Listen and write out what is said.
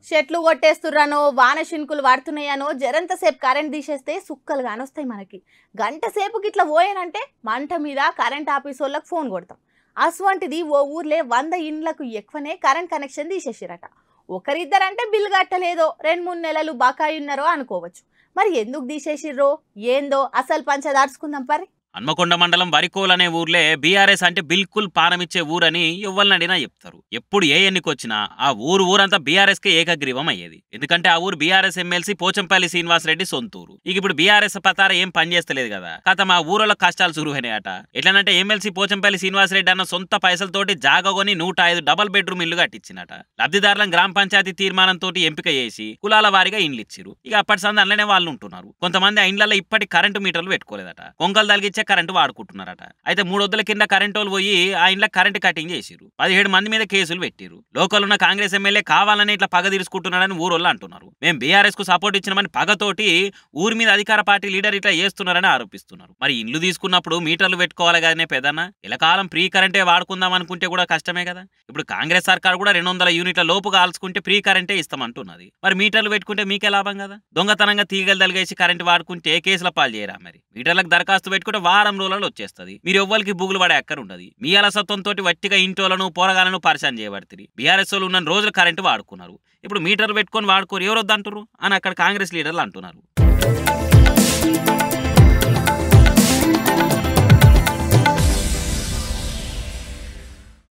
చెట్లు కొట్టేస్తుర్రానో వాన చినుకులు పడుతున్నాయనో జరంతసేపు కరెంట్ తీసేస్తే సుక్కలు కానొస్తాయి మనకి. గంట సేపుకి ఇట్లా పోయానంటే మంట మీద కరెంట్ ఆఫీస్ వాళ్ళకి ఫోన్ కొడతాం. అసవంటిది ఓ ఊర్లే 100 ఇండ్లకు ఎక్కువనే కరెంట్ కనెక్షన్ తీసేసిరట. ఒకరిద్దరంటే బిల్లు కట్టలేదో 2-3 నెలలు బకాయి ఉన్నారో అనుకోవచ్చు. మరి ఎందుకు తీసేసిర్రో ఏందో అసలు పంచదార్చుకుందాం పరి. హన్మకొండ మండలం వరికోల్ అనే ఊర్లే బీఆర్ఎస్ అంటే బిల్కుల్ పానమిచ్చే ఊరని ఎవ్వరినడినా చెప్తారు. ఎప్పుడు ఏ ఎన్నికొచ్చినా ఆ ఊరంతా బీఆర్ఎస్ కే ఏకగ్రీవం అయ్యేది. ఎందుకంటే ఆ ఊరు బీఆర్ఎస్ ఎమ్మెల్సీ పోచంపల్లి శ్రీనివాసరెడ్డి సొంతూరు. ఇక ఇప్పుడు బీఆర్ఎస్ పతార ఏం పని చేస్తలేదు కదా, కథ మా ఊరిలో కష్టాలు సురువైనాయట. ఎట్లనంటే ఎమ్మెల్సీ పోచంపల్లి శ్రీనివాసరెడ్డి అన్న సొంత పైసలతోటి జాగకొని 105 డబల్ బెడ్రూమ్ ఇల్లు కట్టించినట. లబ్ధిదారులను గ్రామ పంచాయతీ తీర్మానంతో ఎంపిక చేసి కులాల వారిగా ఇండ్లు ఇచ్చిరు. ఇక అప్పటి సంది అందులోనే వాళ్ళు ఉంటున్నారు. కొంతమంది ఆ ఇండ్లలో ఇప్పటి కరెంటు మీటర్లు పెట్టుకోలేదట, కొంకలు తలిగించే కరెంటు వాడుకుంటున్నారట. అయితే 3 రోజుల కింద కరెంటోలు పోయి ఆ ఇంట్లో కరెంటు కటింగ్ చేసిరు. 17 మంది మీద కేసులు పెట్టిరు. లోకల్ ఉన్న కాంగ్రెస్ ఎమ్మెల్యే కావాలని ఇట్లా పగ తీర్చుకుంటున్నారని ఊరోళ్ళు అంటున్నారు. మేము బీఆర్ఎస్ కు సపోర్ట్ ఇచ్చినామని పగతోటి ఊరి మీద అధికార పార్టీ లీడర్ ఇట్లా చేస్తున్నారని ఆరోపిస్తున్నారు. మరి ఇండ్లు తీసుకున్నప్పుడు మీటర్లు పెట్టుకోవాలి కదనే పెదన్న, ఇలకాలం ఫ్రీ కరెంటే వాడుకుందాం అనుకుంటే కూడా కష్టమే కదా. ఇప్పుడు కాంగ్రెస్ సర్కార్ కూడా 200 యూనిట్ల లోపు కాల్చుకుంటే ఫ్రీ కరెంటే ఇస్తామంటున్నది. మరి మీటర్లు పెట్టుకుంటే మీకే లాభం కదా. దొంగతనంగా తీగలు తలిగేసి కరెంటు వాడుకుంటే కేసుల పాలు చేయరా. మరి మీటర్లకు దరఖాస్తు పెట్టుకుంటే వారం రోజులలో వచ్చేస్తుంది. మీరు ఎవ్వరికి బుగులు పడే అక్కర ఉండదు. మీ అలసత్వంతో వట్టిగా ఇంటోలను పోరగాలను పరిశాన్ చేయబడుతుంది. బీఆర్ఎస్ వాళ్ళు ఉన్న రోజులు కరెంటు వాడుకున్నారు, ఇప్పుడు మీటర్లు పెట్టుకొని వాడుకోరు ఎవరొద్దంటారు అని అక్కడ కాంగ్రెస్ లీడర్లు అంటున్నారు.